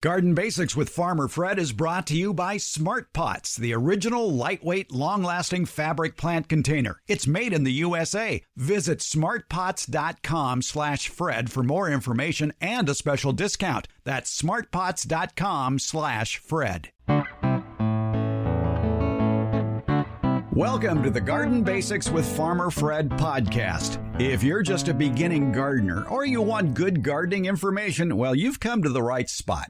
Garden Basics with Farmer Fred is brought to you by Smart Pots, the original lightweight, long-lasting fabric plant container. It's made in the USA. Visit smartpots.com/Fred for more information and a special discount. That's smartpots.com/Fred. Welcome to the Garden Basics with Farmer Fred podcast. If you're just a beginning gardener or you want good gardening information, well, you've come to the right spot.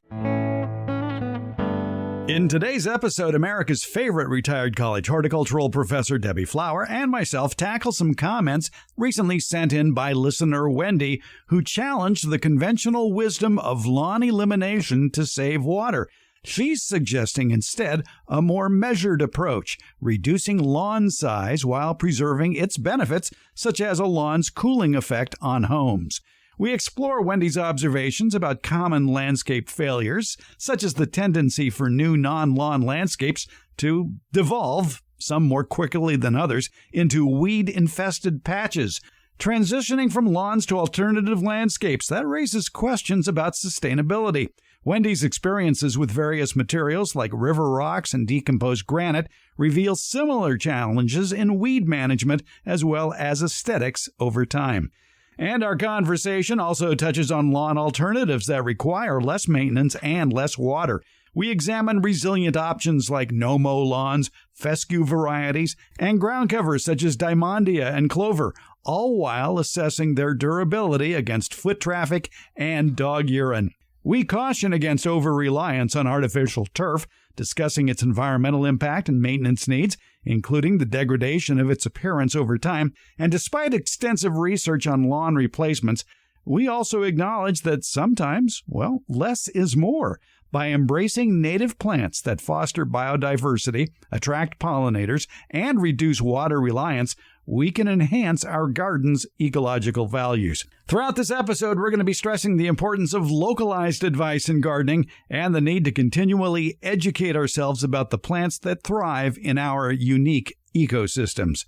In today's episode, America's favorite retired college horticultural professor Debbie Flower and myself tackle some comments recently sent in by listener Wendy, who challenged the conventional wisdom of lawn elimination to save water. She's suggesting instead a more measured approach, reducing lawn size while preserving its benefits, such as a lawn's cooling effect on homes. We explore Wendy's observations about common landscape failures, such as the tendency for new non-lawn landscapes to devolve, some more quickly than others, into weed-infested patches. Transitioning from lawns to alternative landscapes, that raises questions about sustainability. Wendy's experiences with various materials like river rocks and decomposed granite reveal similar challenges in weed management as well as aesthetics over time. And our conversation also touches on lawn alternatives that require less maintenance and less water. We examine resilient options like no-mow lawns, fescue varieties, and groundcovers such as dymondia and clover, all while assessing their durability against foot traffic and dog urine. We caution against over-reliance on artificial turf, discussing its environmental impact and maintenance needs, including the degradation of its appearance over time. And despite extensive research on lawn replacements, we also acknowledge that sometimes, well, less is more. By embracing native plants that foster biodiversity, attract pollinators, and reduce water reliance, we can enhance our garden's ecological values. Throughout this episode, we're going to be stressing the importance of localized advice in gardening and the need to continually educate ourselves about the plants that thrive in our unique ecosystems.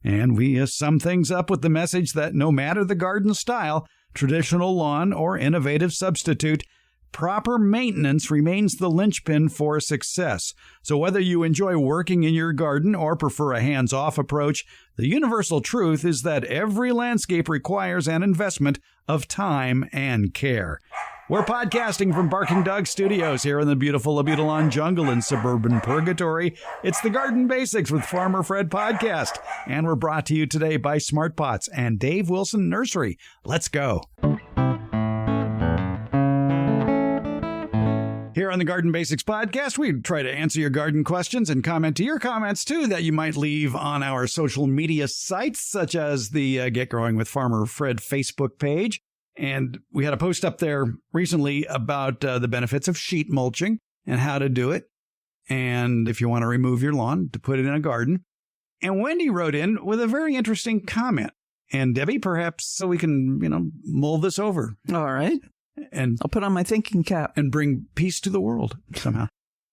And we sum things up with the message that no matter the garden style, traditional lawn or innovative substitute, proper maintenance remains the linchpin for success. So whether you enjoy working in your garden or prefer a hands-off approach, the universal truth is that every landscape requires an investment of time and care. We're podcasting from Barking Dog Studios here in the beautiful Abutilon jungle in suburban Purgatory. It's the Garden Basics with Farmer Fred podcast, and we're brought to you today by Smart Pots and Dave Wilson Nursery. Let's go. Here on the Garden Basics podcast, we try to answer your garden questions and comment to your comments, too, that you might leave on our social media sites, such as the Get Growing with Farmer Fred Facebook page. And we had a post up there recently about the benefits of sheet mulching and how to do it. And if you want to remove your lawn, to put it in a garden. And Wendy wrote in with a very interesting comment. And Debbie, perhaps so we can, mull this over. All right. And I'll put on my thinking cap and bring peace to the world somehow.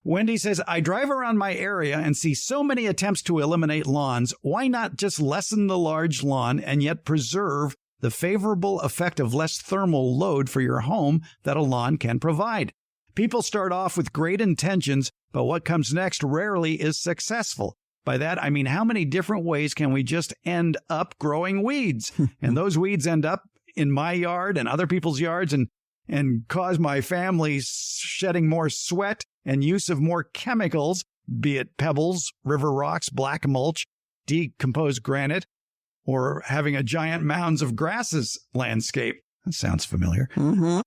Wendy says, I drive around my area and see so many attempts to eliminate lawns. Why not just lessen the large lawn and yet preserve the favorable effect of less thermal load for your home that a lawn can provide? People start off with great intentions, but what comes next rarely is successful. By that, I mean, how many different ways can we just end up growing weeds? And those weeds end up in my yard and other people's yards and cause my family shedding more sweat and use of more chemicals, be it pebbles, river rocks, black mulch, decomposed granite, or having a giant mounds of grasses landscape. That sounds familiar. Mm-hmm.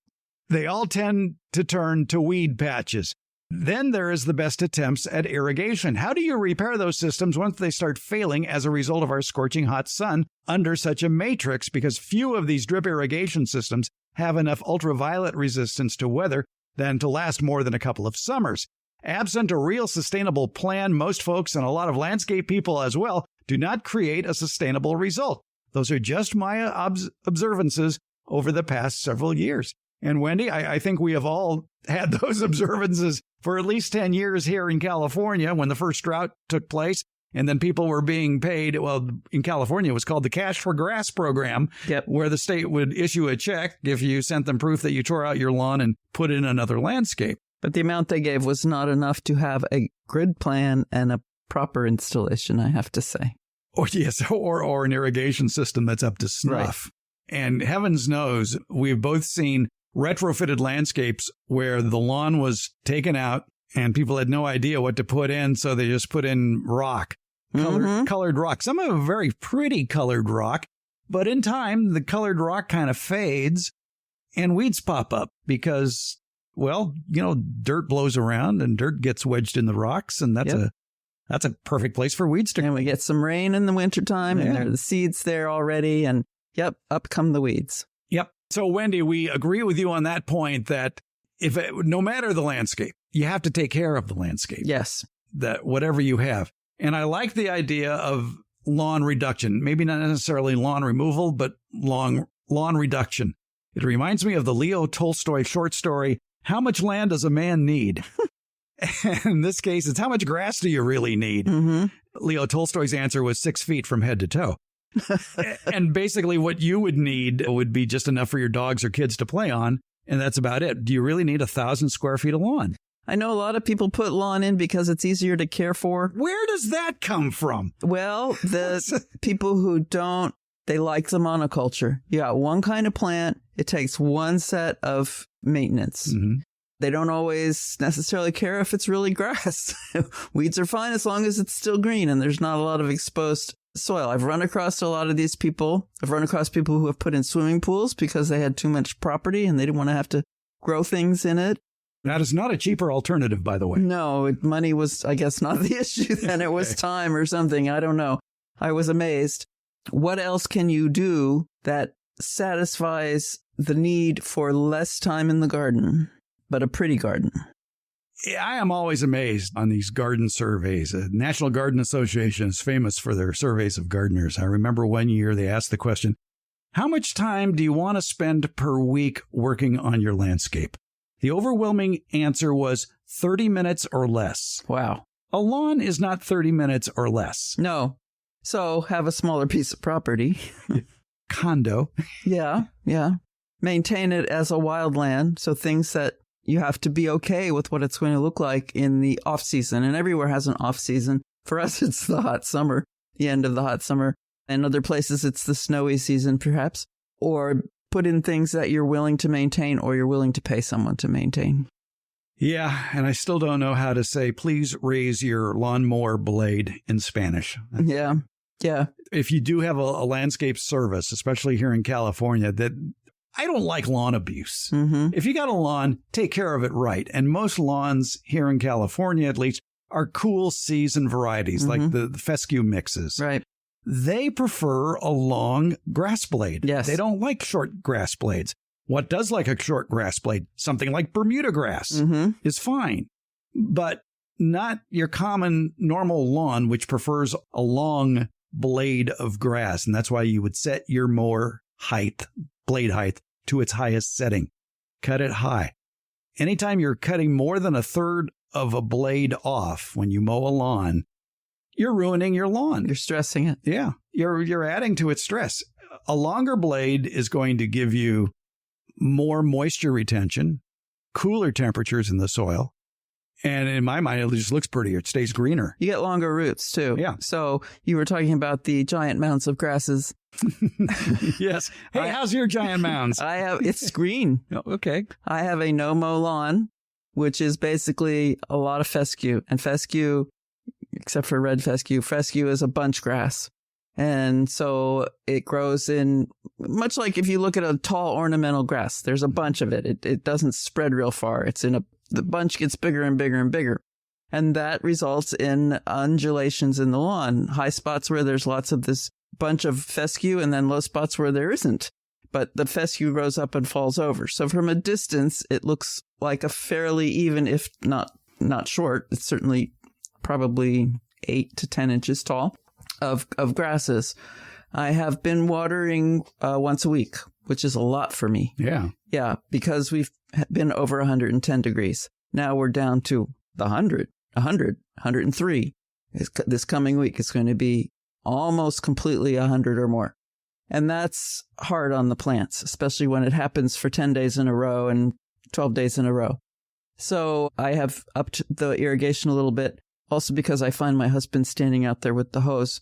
They all tend to turn to weed patches. Then there is the best attempts at irrigation. How do you repair those systems once they start failing as a result of our scorching hot sun under such a matrix? Because few of these drip irrigation systems have enough ultraviolet resistance to weather than to last more than a couple of summers. Absent a real sustainable plan, most folks and a lot of landscape people as well do not create a sustainable result. Those are just my observances over the past several years. And Wendy, I think we have all had those observances for at least 10 years here in California when the first drought took place. And then people were being paid, well, in California, it was called the Cash for Grass program, where the state would issue a check if you sent them proof that you tore out your lawn and put in another landscape. But the amount they gave was not enough to have a grid plan and a proper installation, I have to say. Or yes, or an irrigation system that's up to snuff. Right. And heavens knows, we've both seen retrofitted landscapes where the lawn was taken out and people had no idea what to put in, so they just put in rock, colored rock. Some of a very pretty colored rock, but in time, the colored rock kind of fades and weeds pop up because, well, dirt blows around and dirt gets wedged in the rocks, and that's a perfect place for weeds to grow. And we get some rain in the wintertime, and there are the seeds there already, and up come the weeds. Yep. So, Wendy, we agree with you on that point that no matter the landscape, you have to take care of the landscape. Yes. That whatever you have. And I like the idea of lawn reduction, maybe not necessarily lawn removal, but lawn reduction. It reminds me of the Leo Tolstoy short story, How Much Land Does a Man Need? In this case, it's how much grass do you really need? Mm-hmm. Leo Tolstoy's answer was 6 feet from head to toe. And basically what you would need would be just enough for your dogs or kids to play on. And that's about it. Do you really need 1,000 square feet of lawn? I know a lot of people put lawn in because it's easier to care for. Where does that come from? Well, the people who don't, they like the monoculture. You got one kind of plant. It takes one set of maintenance. Mm-hmm. They don't always necessarily care if it's really grass. Weeds are fine as long as it's still green and there's not a lot of exposed soil. I've run across a lot of these people. I've run across people who have put in swimming pools because they had too much property and they didn't want to have to grow things in it. That is not a cheaper alternative, by the way. No, money was, I guess, not the issue then. It was time or something. I don't know. I was amazed. What else can you do that satisfies the need for less time in the garden, but a pretty garden? Yeah, I am always amazed on these garden surveys. The National Garden Association is famous for their surveys of gardeners. I remember one year they asked the question, how much time do you want to spend per week working on your landscape? The overwhelming answer was 30 minutes or less. Wow. A lawn is not 30 minutes or less. No. So have a smaller piece of property. Condo. Yeah. Maintain it as a wildland. So things that you have to be okay with what it's going to look like in the off season. And everywhere has an off season. For us, it's the hot summer, the end of the hot summer. And other places, it's the snowy season, perhaps. Or put in things that you're willing to maintain or you're willing to pay someone to maintain. Yeah, and I still don't know how to say, please raise your lawnmower blade in Spanish. Yeah. If you do have a landscape service, especially here in California, that I don't like lawn abuse. Mm-hmm. If you got a lawn, take care of it right. And most lawns here in California, at least, are cool season varieties, like the fescue mixes. Right. They prefer a long grass blade. Yes. They don't like short grass blades. What does like a short grass blade? Something like Bermuda grass is fine, but not your common normal lawn, which prefers a long blade of grass. And that's why you would set your mower blade height to its highest setting. Cut it high. Anytime you're cutting more than a third of a blade off when you mow a lawn, you're ruining your lawn. You're stressing it. Yeah, you're adding to its stress. A longer blade is going to give you more moisture retention, cooler temperatures in the soil. And in my mind, it just looks prettier. It stays greener. You get longer roots, too. Yeah. So you were talking about the giant mounds of grasses. Yes. Hey, how's your giant mounds? It's green. Oh, okay. I have a no-mow lawn, which is basically a lot of fescue. And fescue, except for red fescue is a bunch grass. And so it grows in, much like if you look at a tall ornamental grass, there's a bunch of it. It doesn't spread real far. The bunch gets bigger and bigger and bigger. And that results in undulations in the lawn, high spots where there's lots of this bunch of fescue and then low spots where there isn't. But the fescue grows up and falls over. So from a distance, it looks like a fairly even, if not short, it's certainly probably 8 to 10 inches tall of grasses. I have been watering once a week, which is a lot for me. Yeah. Yeah, because we've been over 110 degrees. Now we're down to the 100, 103. This coming week, it's going to be almost completely 100 or more. And that's hard on the plants, especially when it happens for 10 days in a row and 12 days in a row. So I have upped the irrigation a little bit, also because I find my husband standing out there with the hose,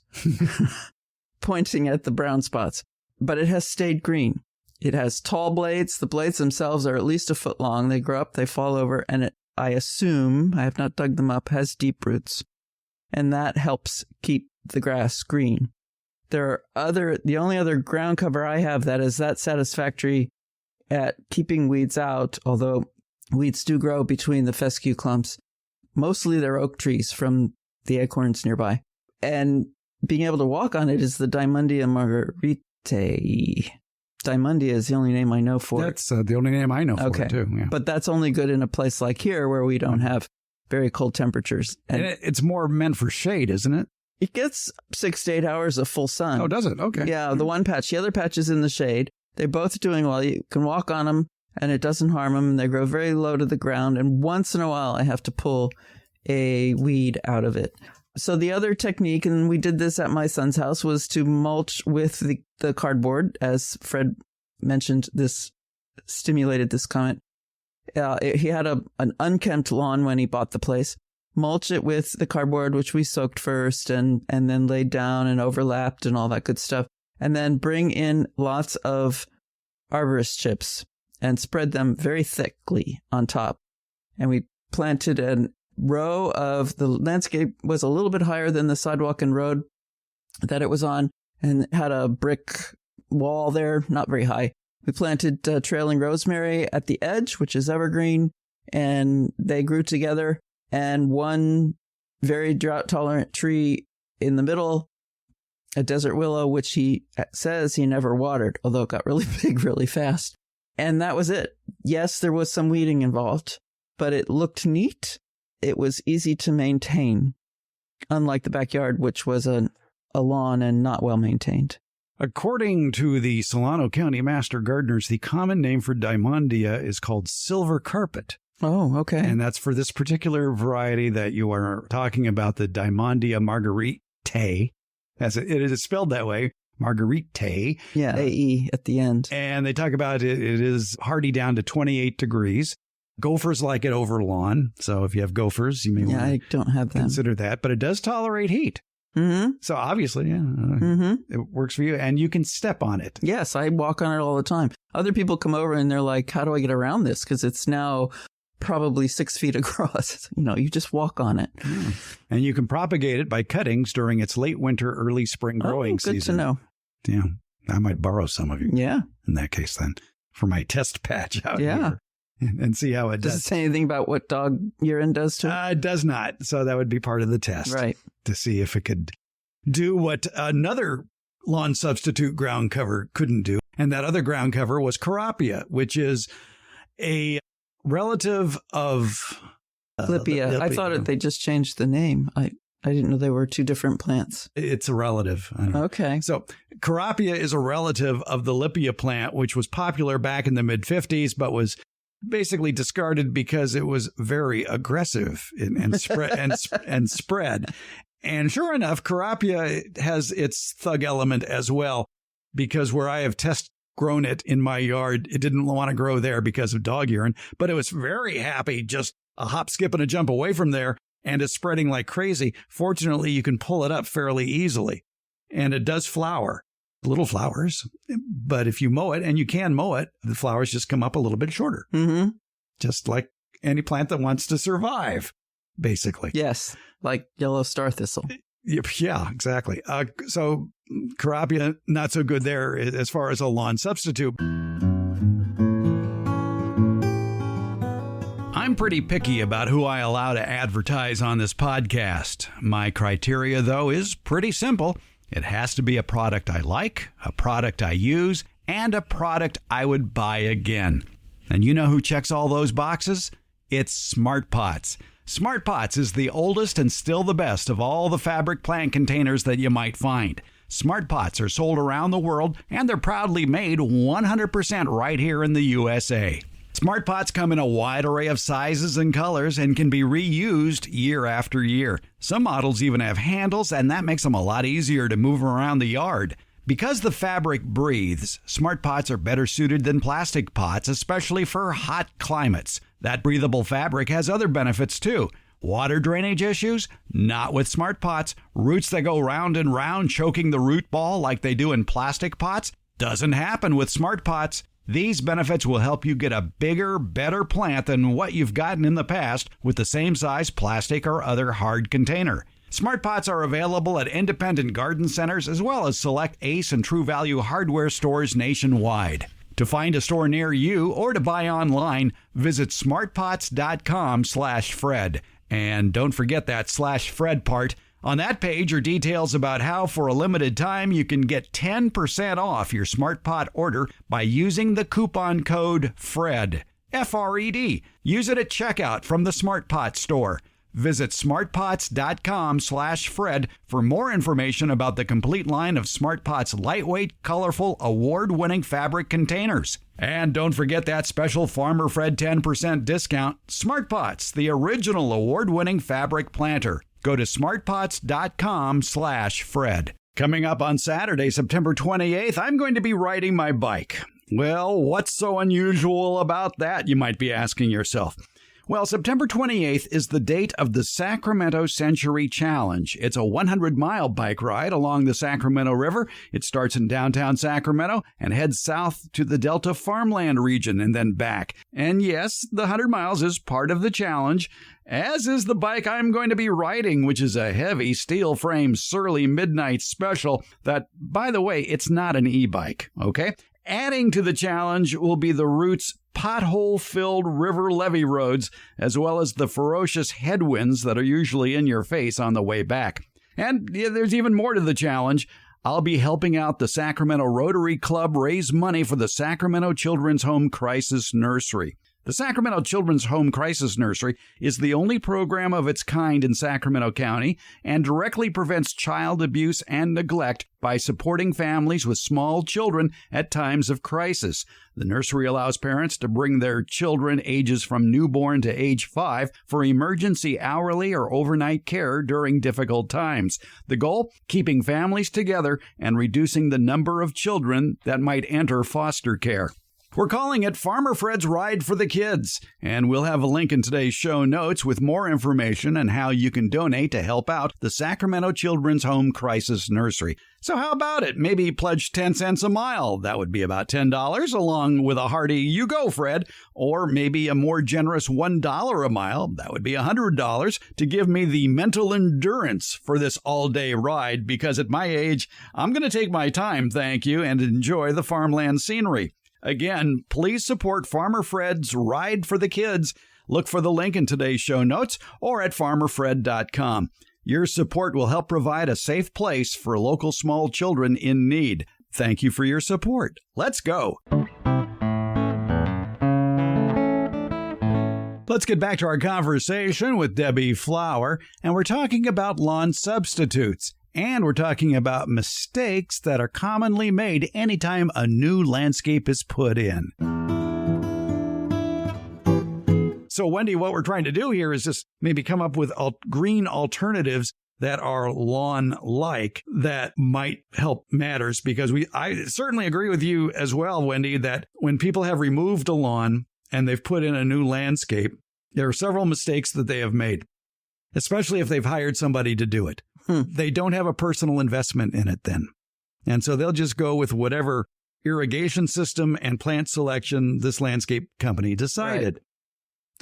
pointing at the brown spots. But it has stayed green. It has tall blades. The blades themselves are at least a foot long. They grow up, they fall over, and I assume, I have not dug them up, has deep roots. And that helps keep the grass green. The only other ground cover I have that is that satisfactory at keeping weeds out, although weeds do grow between the fescue clumps. Mostly they're oak trees from the acorns nearby. And being able to walk on it is the dymondia margaritae. Dymondia is the only name I know for it. That's the only name I know for it, too. Yeah. But that's only good in a place like here where we don't have very cold temperatures. And it's more meant for shade, isn't it? It gets 6 to 8 hours of full sun. Oh, does it? Okay. Yeah, the one patch. The other patch is in the shade. They're both doing well. You can walk on them, and it doesn't harm them. They grow very low to the ground, and once in a while I have to pull a weed out of it. So the other technique, and we did this at my son's house, was to mulch with the cardboard. As Fred mentioned, this stimulated this comment. He had an unkempt lawn when he bought the place. Mulch it with the cardboard, which we soaked first and then laid down and overlapped and all that good stuff. And then bring in lots of arborist chips and spread them very thickly on top. And we planted a row of, the landscape was a little bit higher than the sidewalk and road that it was on, and had a brick wall there, not very high. We planted trailing rosemary at the edge, which is evergreen, and they grew together. And one very drought-tolerant tree in the middle, a desert willow, which he says he never watered, although it got really big really fast. And that was it. Yes, there was some weeding involved, but it looked neat. It was easy to maintain, unlike the backyard, which was a lawn and not well maintained. According to the Solano County Master Gardeners, the common name for dymondia is called silver carpet. Oh, okay. And that's for this particular variety that you are talking about, the dymondia margaritae. It is spelled that way, margaritae. Yeah, A-E at the end. And they talk about it is hardy down to 28 degrees. Gophers like it over lawn. So if you have gophers, you may want I don't have them. Consider that. But it does tolerate heat. Mm-hmm. So obviously, it works for you. And you can step on it. Yes, I walk on it all the time. Other people come over and they're like, how do I get around this? Because it's now probably 6 feet across. You just walk on it. Yeah. And you can propagate it by cuttings during its late winter, early spring growing season. Good to know. Yeah. I might borrow some of you. Yeah. In that case, then, for my test patch out here. And see how it does. Does it say anything about what dog urine does to it? It does not. So that would be part of the test. Right. To see if it could do what another lawn substitute ground cover couldn't do. And that other ground cover was kurapia, which is a relative of Lipia. I thought they just changed the name. I didn't know they were two different plants. It's a relative. Okay. So kurapia is a relative of the Lipia plant, which was popular back in the mid-50s, but was basically discarded because it was very aggressive and spread. And sure enough, kurapia has its thug element as well, because where I have test grown it in my yard, it didn't want to grow there because of dog urine, but it was very happy just a hop, skip, and a jump away from there, and it's spreading like crazy. Fortunately, you can pull it up fairly easily, and it does flower. Little flowers, but if you mow it, and you can mow it, the flowers just come up a little bit shorter. Mm-hmm. Just like any plant that wants to survive, basically. Yes, like yellow star thistle. Yeah, exactly. So kurapia, not so good there as far as a lawn substitute. I'm pretty picky about who I allow to advertise on this podcast. My criteria, though, is pretty simple. It has to be a product I like, a product I use, and a product I would buy again. And you know who checks all those boxes? It's Smart Pots. Smart Pots is the oldest and still the best of all the fabric plant containers that you might find. Smart Pots are sold around the world, and they're proudly made 100% right here in the USA. Smart Pots come in a wide array of sizes and colors and can be reused year after year. Some models even have handles, and that makes them a lot easier to move around the yard. Because the fabric breathes, smart pots are better suited than plastic pots, especially for hot climates. That breathable fabric has other benefits too. Water drainage issues? Not with smart pots. Roots that go round and round choking the root ball like they do in plastic pots? Doesn't happen with smart pots. These benefits will help you get a bigger, better plant than what you've gotten in the past with the same size plastic or other hard container. Smart pots are available at independent garden centers as well as select Ace and True Value hardware stores nationwide. To find a store near you or to buy online, visit smartpots.com/Fred. And don't forget that /Fred part. On that page are details about how for a limited time you can get 10% off your smart pot order by using the coupon code FRED. F-R-E-D. Use it at checkout from the Smart Pot store. Visit smartpots.com/Fred for more information about the complete line of Smart Pot's lightweight, colorful, award-winning fabric containers. And don't forget that special Farmer Fred 10% discount. Smart Pots, the original award-winning fabric planter. Go to smartpots.com/Fred. Coming up on Saturday, September 28th, I'm going to be riding my bike. Well, what's so unusual about that, you might be asking yourself? Well, September 28th is the date of the Sacramento Century Challenge. It's a 100-mile bike ride along the Sacramento River. It starts in downtown Sacramento and heads south to the Delta farmland region and then back. And yes, the 100 miles is part of the challenge, as is the bike I'm going to be riding, which is a heavy steel frame Surly Midnight Special that, by the way, it's not an e-bike, okay? Adding to the challenge will be the route's pothole-filled river levee roads, as well as the ferocious headwinds that are usually in your face on the way back. And there's even more to the challenge. I'll be helping out the Sacramento Rotary Club raise money for the Sacramento Children's Home Crisis Nursery. The Sacramento Children's Home Crisis Nursery is the only program of its kind in Sacramento County and directly prevents child abuse and neglect by supporting families with small children at times of crisis. The nursery allows parents to bring their children ages from newborn to age 5 for emergency hourly or overnight care during difficult times. The goal? Keeping families together and reducing the number of children that might enter foster care. We're calling it Farmer Fred's Ride for the Kids, and we'll have a link in today's show notes with more information on how you can donate to help out the Sacramento Children's Home Crisis Nursery. So how about it? Maybe pledge 10 cents a mile. That would be about $10, along with a hearty "You go, Fred," or maybe a more generous $1 a mile. That would be $100 to give me the mental endurance for this all-day ride, because at my age, I'm going to take my time, thank you, and enjoy the farmland scenery. Again, please support Farmer Fred's Ride for the Kids. Look for the link in today's show notes or at farmerfred.com. Your support will help provide a safe place for local small children in need. Thank you for your support. Let's go. Let's get back to our conversation with Debbie Flower, and we're talking about lawn substitutes. And we're talking about mistakes that are commonly made anytime a new landscape is put in. So, Wendy, what we're trying to do here is just maybe come up with green alternatives that are lawn-like that might help matters, because I certainly agree with you as well, Wendy, that when people have removed a lawn and they've put in a new landscape, there are several mistakes that they have made, especially if they've hired somebody to do it. They don't have a personal investment in it then. And so they'll just go with whatever irrigation system and plant selection this landscape company decided.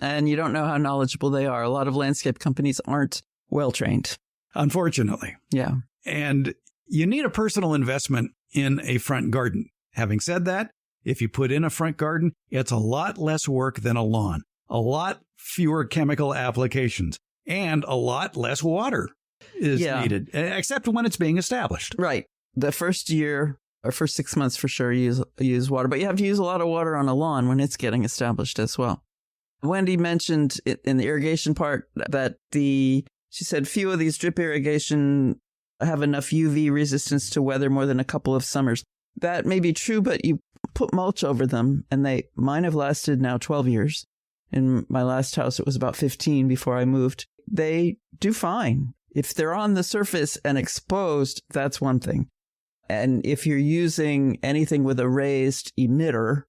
Right. And you don't know how knowledgeable they are. A lot of landscape companies aren't well trained. Unfortunately. Yeah. And you need a personal investment in a front garden. Having said that, if you put in a front garden, it's a lot less work than a lawn, a lot fewer chemical applications, and a lot less water is needed, except when it's being established. Right. The first year or first 6 months for sure use water, but you have to use a lot of water on a lawn when it's getting established as well. Wendy mentioned in the irrigation part that she said few of these drip irrigation have enough UV resistance to weather more than a couple of summers. That may be true, but you put mulch over them, and mine have lasted now 12 years. In my last house, it was about 15 before I moved. They do fine. If they're on the surface and exposed, that's one thing. And if you're using anything with a raised emitter,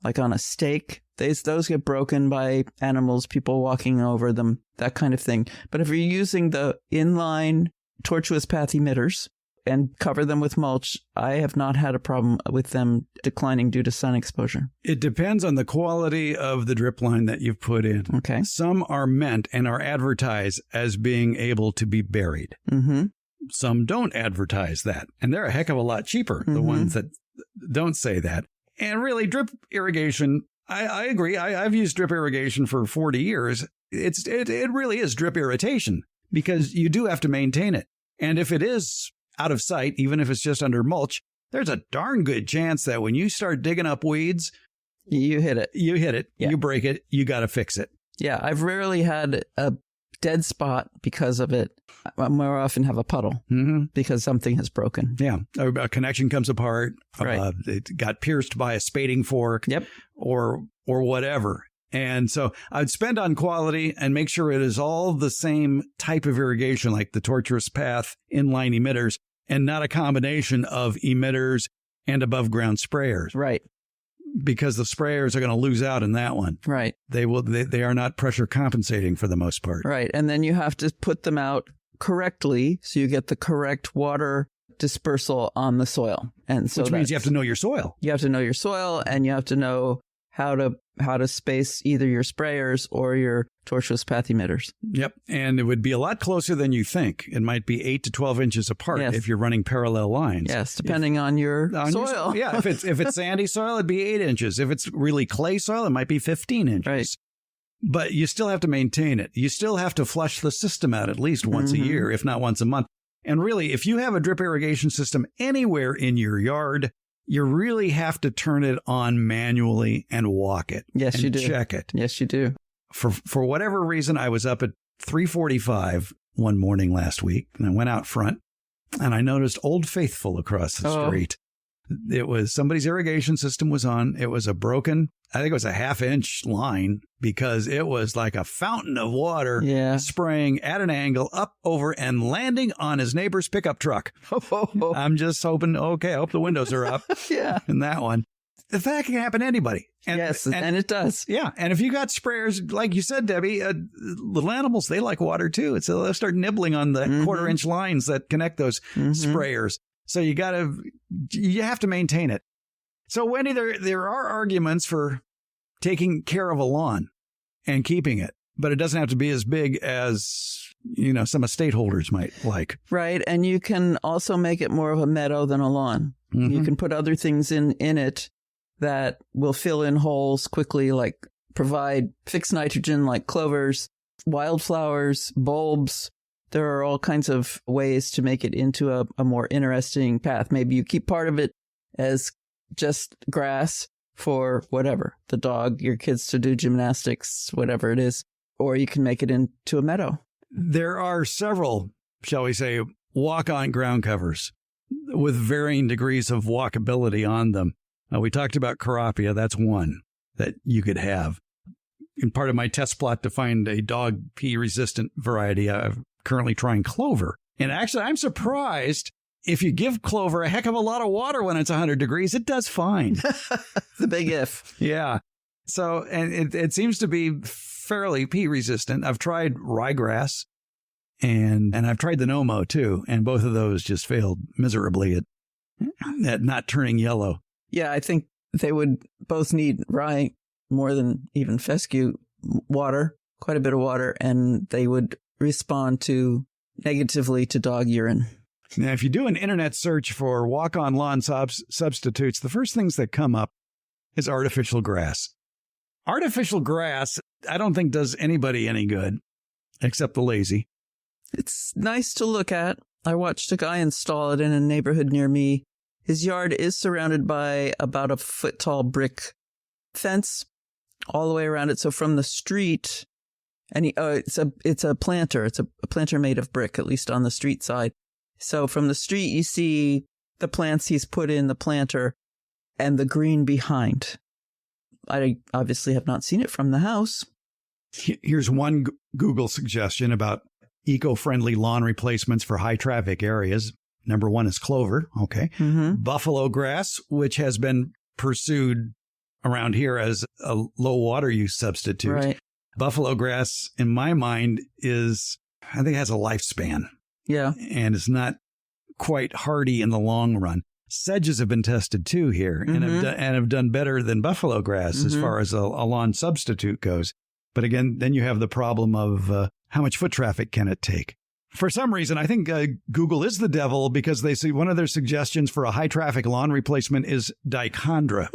like on a stake, those get broken by animals, people walking over them, that kind of thing. But if you're using the inline tortuous path emitters and cover them with mulch, I have not had a problem with them declining due to sun exposure. It depends on the quality of the drip line that you've put in. Okay. Some are meant and are advertised as being able to be buried. Mm-hmm. Some don't advertise that, and they're a heck of a lot cheaper, the ones that don't say that. And really, drip irrigation, I agree. I've used drip irrigation for 40 years. It really is drip irritation because you do have to maintain it. And if it is out of sight, even if it's just under mulch, there's a darn good chance that when you start digging up weeds, you hit it. You break it, you got to fix it. Yeah, I've rarely had a dead spot because of it. I more often have a puddle because something has broken. Yeah, a connection comes apart. Right. It got pierced by a spading fork. Yep. Or whatever. And so I'd spend on quality and make sure it is all the same type of irrigation, like the tortuous path inline emitters, and not a combination of emitters and above ground sprayers. Right. Because the sprayers are going to lose out in that one. Right. They are not pressure compensating for the most part. Right. And then you have to put them out correctly so you get the correct water dispersal on the soil. And so which means you have to know your soil. You have to know your soil, and you have to know how to space either your sprayers or your tortuous path emitters. Yep. And it would be a lot closer than you think. It might be 8 to 12 inches apart if you're running parallel lines. Yes, depending on your soil. Yeah, if it's sandy soil, it'd be 8 inches. If it's really clay soil, it might be 15 inches. Right. But you still have to maintain it. You still have to flush the system out at least once a year, if not once a month. And really, if you have a drip irrigation system anywhere in your yard, you really have to turn it on manually and walk it. Yes, and you do. Check it. Yes, you do. For whatever reason, I was up at 3:45 one morning last week, and I went out front, and I noticed Old Faithful across the street. It was somebody's irrigation system was on. It was a broken, I think it was a 1/2-inch line, because it was like a fountain of water spraying at an angle up over and landing on his neighbor's pickup truck. I'm just hoping, I hope the windows are up. In that one. That can happen to anybody. And it does. Yeah. And if you got sprayers, like you said, Debbie, little animals, they like water too. So they'll start nibbling on the 1/4-inch lines that connect those sprayers. So you have to maintain it. So Wendy, there are arguments for taking care of a lawn and keeping it, but it doesn't have to be as big as, some estate holders might like. Right. And you can also make it more of a meadow than a lawn. You can put other things in it that will fill in holes quickly, like provide fixed nitrogen, like clovers, wildflowers, bulbs. There are all kinds of ways to make it into a more interesting path. Maybe you keep part of it as just grass for whatever, the dog, your kids to do gymnastics, whatever it is, or you can make it into a meadow. There are several, shall we say, walk-on ground covers with varying degrees of walkability on them. We talked about kurapia. That's one that you could have. In part of my test plot to find a dog pea resistant variety, I'm currently trying clover. And actually, I'm surprised if you give clover a heck of a lot of water when it's 100 degrees, it does fine. The big if. Yeah. So, and it seems to be fairly pea resistant. I've tried ryegrass and I've tried the no-mow too. And both of those just failed miserably at not turning yellow. Yeah, I think they would both need rye more than even fescue water, quite a bit of water, and they would respond negatively to dog urine. Now, if you do an internet search for walk-on lawn substitutes, the first things that come up is artificial grass. Artificial grass, I don't think does anybody any good, except the lazy. It's nice to look at. I watched a guy install it in a neighborhood near me. His yard is surrounded by about a foot-tall brick fence all the way around it. So from the street, and it's a planter. It's a planter made of brick, at least on the street side. So from the street, you see the plants he's put in the planter and the green behind. I obviously have not seen it from the house. Here's one Google suggestion about eco-friendly lawn replacements for high-traffic areas. Number one is clover. Okay. Mm-hmm. Buffalo grass, which has been pursued around here as a low water use substitute. Right. Buffalo grass, in my mind, I think has a lifespan. Yeah. And it's not quite hardy in the long run. Sedges have been tested too here and have done better than buffalo grass as far as a lawn substitute goes. But again, then you have the problem of how much foot traffic can it take? For some reason, I think Google is the devil because they say one of their suggestions for a high traffic lawn replacement is dichondra.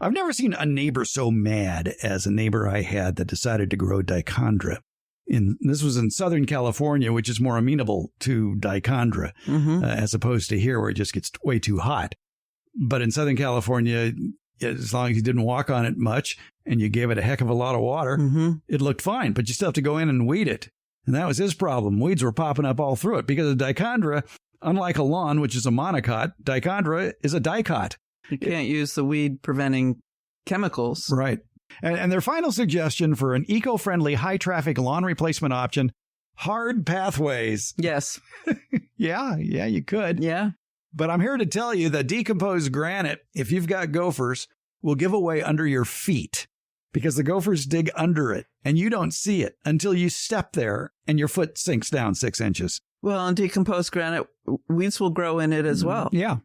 I've never seen a neighbor so mad as a neighbor I had that decided to grow dichondra. This was in Southern California, which is more amenable to dichondra as opposed to here where it just gets way too hot. But in Southern California, as long as you didn't walk on it much and you gave it a heck of a lot of water, it looked fine. But you still have to go in and weed it. And that was his problem. Weeds were popping up all through it because of dichondra, unlike a lawn, which is a monocot, dichondra is a dicot. You can't use the weed-preventing chemicals. Right. And their final suggestion for an eco-friendly, high-traffic lawn replacement option, hard pathways. Yes. Yeah, you could. Yeah. But I'm here to tell you that decomposed granite, if you've got gophers, will give away under your feet because the gophers dig under it and you don't see it until you step there and your foot sinks down 6 inches. Well, in decomposed granite, weeds will grow in it as well. Yeah.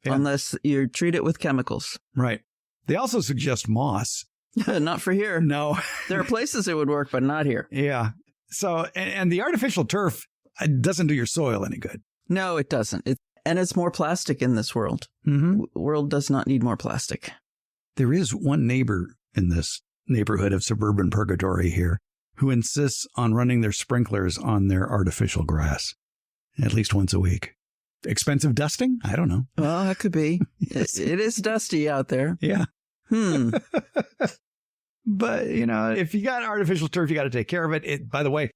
Unless you treat it with chemicals. Right. They also suggest moss. Not for here. No. There are places it would work, but not here. Yeah. So, and the artificial turf doesn't do your soil any good. No, it doesn't. And it's more plastic in this world. The world does not need more plastic. There is one neighbor in this neighborhood of suburban purgatory here who insists on running their sprinklers on their artificial grass at least once a week. Expensive dusting? I don't know. Well, that could be. It is dusty out there. Yeah. But, if you got artificial turf, you got to take care of it. By the way,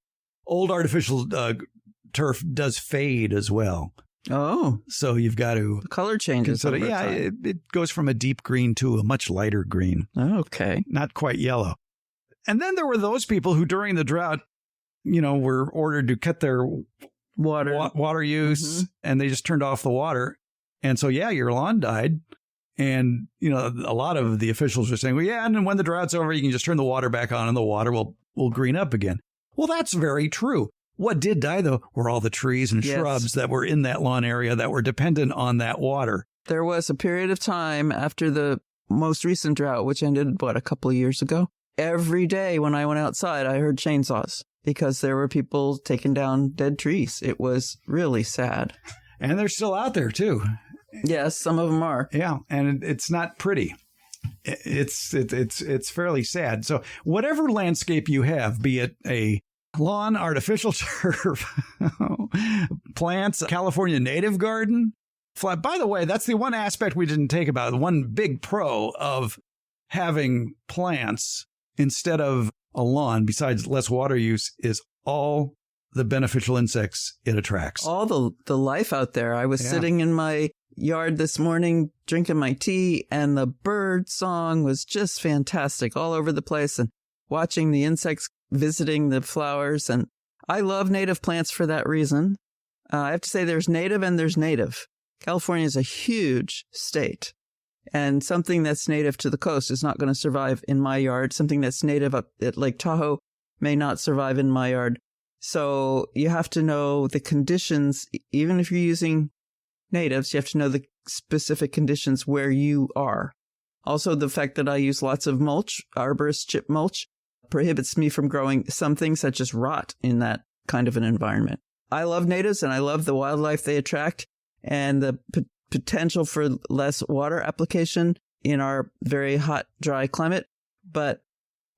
old artificial turf does fade as well. Oh. So you've got to... The color changes over time. It goes from a deep green to a much lighter green. Okay. Not quite yellow. And then there were those people who during the drought, were ordered to cut their water use and they just turned off the water. And so, your lawn died. And, a lot of the officials are saying, well, yeah, and then when the drought's over, you can just turn the water back on and the water will green up again. Well, that's very true. What did die, though, were all the trees and shrubs that were in that lawn area that were dependent on that water. There was a period of time after the most recent drought, which ended, a couple of years ago. Every day when I went outside, I heard chainsaws because there were people taking down dead trees. It was really sad. And they're still out there, too. Yes, some of them are. Yeah, and it's not pretty. It's fairly sad. So whatever landscape you have, be it a lawn, artificial turf, plants, California native garden, flat. By the way, that's the one aspect we didn't take about. The one big pro of having plants instead of a lawn, besides less water use, is all the beneficial insects it attracts. All the life out there. I was sitting in my yard this morning drinking my tea and the bird song was just fantastic all over the place and watching the insects visiting the flowers. And I love native plants for that reason. I have to say there's native and there's native. California is a huge state and something that's native to the coast is not going to survive in my yard. Something that's native up at Lake Tahoe may not survive in my yard. So you have to know the conditions, even if you're using natives, you have to know the specific conditions where you are. Also, the fact that I use lots of mulch, arborist chip mulch, prohibits me from growing some things that just rot in that kind of an environment. I love natives and I love the wildlife they attract and the potential for less water application in our very hot, dry climate, but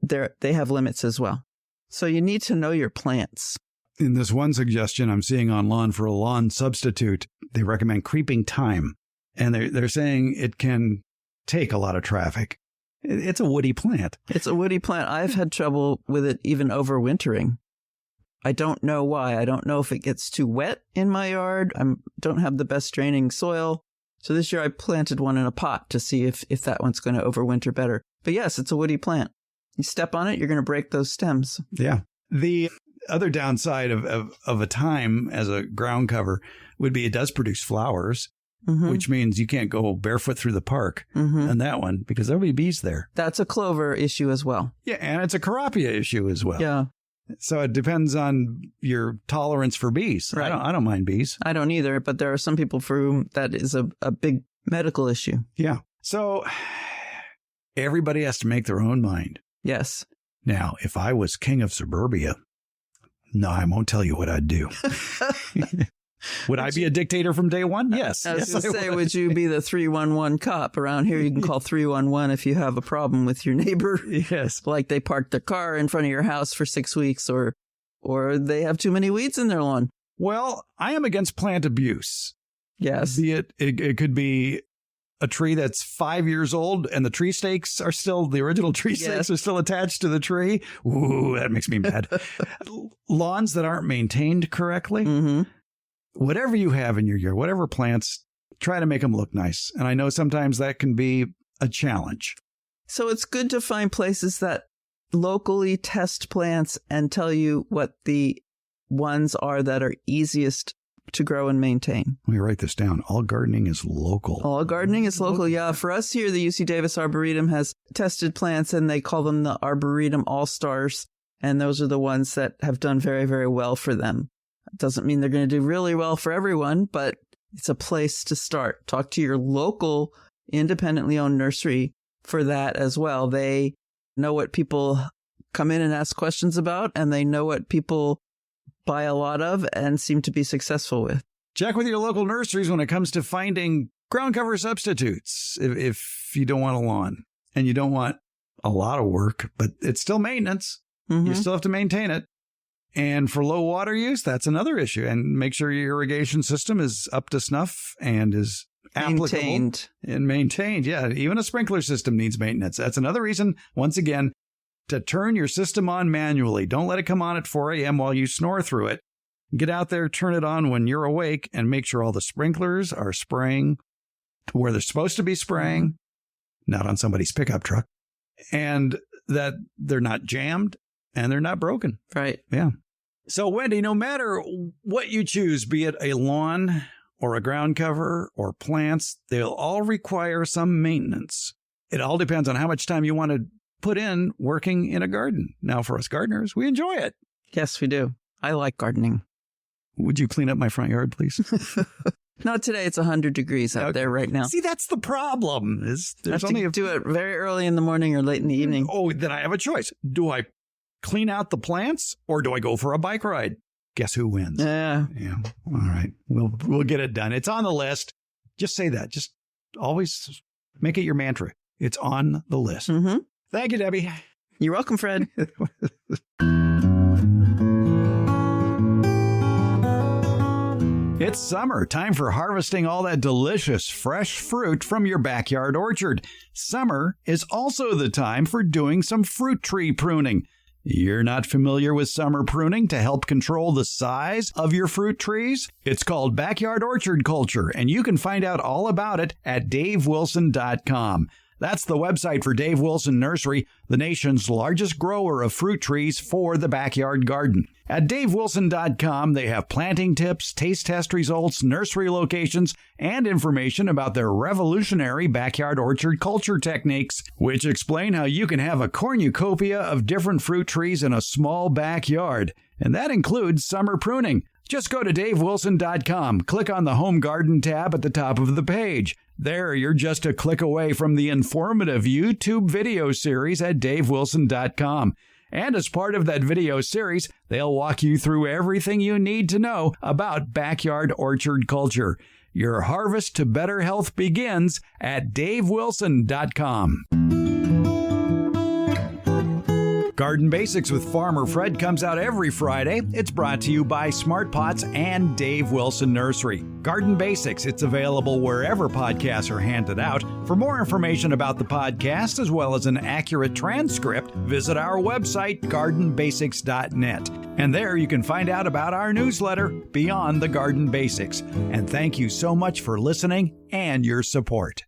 they have limits as well. So you need to know your plants. In this one suggestion I'm seeing online for a lawn substitute, they recommend creeping thyme. And they're saying it can take a lot of traffic. It's a woody plant. It's a woody plant. I've had trouble with it even overwintering. I don't know why. I don't know if it gets too wet in my yard. I don't have the best draining soil. So this year I planted one in a pot to see if that one's going to overwinter better. But yes, it's a woody plant. You step on it, you're going to break those stems. Yeah. The other downside of a thyme as a ground cover would be it does produce flowers, which means you can't go barefoot through the park on that one because there'll be bees there. That's a clover issue as well. Yeah, and it's a kurapia issue as well. Yeah. So it depends on your tolerance for bees. Right. I don't mind bees. I don't either, but there are some people for whom that is a big medical issue. Yeah. So everybody has to make their own mind. Yes. Now, if I was king of suburbia, no, I won't tell you what I'd do. Would I be a dictator from day one? Yes. I was yes, going to say, would you be the 311 cop? Around here, you can call 311 if you have a problem with your neighbor. Yes. Like they parked their car in front of your house for 6 weeks or they have too many weeds in their lawn. Well, I am against plant abuse. Yes. Be it could be a tree that's 5 years old and the tree stakes are still, the original tree stakes are still attached to the tree. Ooh, that makes me mad. Lawns that aren't maintained correctly. Whatever you have in your yard, whatever plants, try to make them look nice. And I know sometimes that can be a challenge. So it's good to find places that locally test plants and tell you what the ones are that are easiest to grow and maintain. Let me write this down. All gardening is local. All gardening is local, yeah. For us here, the UC Davis Arboretum has tested plants and they call them the Arboretum All-Stars. And those are the ones that have done very, very well for them. Doesn't mean they're going to do really well for everyone, but it's a place to start. Talk to your local independently owned nursery for that as well. They know what people come in and ask questions about, and they know what people buy a lot of and seem to be successful with. Check with your local nurseries when it comes to finding ground cover substitutes if you don't want a lawn and you don't want a lot of work, but it's still maintenance. You still have to maintain it. And for low water use, that's another issue. And make sure your irrigation system is up to snuff and is applicable and maintained. Yeah, even a sprinkler system needs maintenance. That's another reason, once again, to turn your system on manually. Don't let it come on at 4 a.m. while you snore through it. Get out there, turn it on when you're awake, and make sure all the sprinklers are spraying to where they're supposed to be spraying, not on somebody's pickup truck, and that they're not jammed and they're not broken. Right. Yeah. So, Wendy, no matter what you choose, be it a lawn or a ground cover or plants, they'll all require some maintenance. It all depends on how much time you want to put in working in a garden. Now, for us gardeners, we enjoy it. Yes, we do. I like gardening. Would you clean up my front yard, please? Not today. It's 100 degrees out there right now. See, that's the problem. There's only do it very early in the morning or late in the evening. Oh, then I have a choice. Do I clean out the plants or do I go for a bike ride? Guess who wins? Yeah. All right. We'll get it done. It's on the list. Just say that. Just always make it your mantra. It's on the list. Thank you, Debbie. You're welcome, Fred. It's summer, time for harvesting all that delicious fresh fruit from your backyard orchard. Summer is also the time for doing some fruit tree pruning. You're not familiar with summer pruning to help control the size of your fruit trees? It's called backyard orchard culture, and you can find out all about it at davewilson.com. That's the website for Dave Wilson Nursery, the nation's largest grower of fruit trees for the backyard garden. At davewilson.com, they have planting tips, taste test results, nursery locations, and information about their revolutionary backyard orchard culture techniques, which explain how you can have a cornucopia of different fruit trees in a small backyard. And that includes summer pruning. Just go to davewilson.com, click on the Home Garden tab at the top of the page. There, you're just a click away from the informative YouTube video series at davewilson.com. And as part of that video series, they'll walk you through everything you need to know about backyard orchard culture. Your harvest to better health begins at davewilson.com. Garden Basics with Farmer Fred comes out every Friday. It's brought to you by Smart Pots and Dave Wilson Nursery. Garden Basics, it's available wherever podcasts are handed out. For more information about the podcast, as well as an accurate transcript, visit our website, gardenbasics.net. And there you can find out about our newsletter, Beyond the Garden Basics. And thank you so much for listening and your support.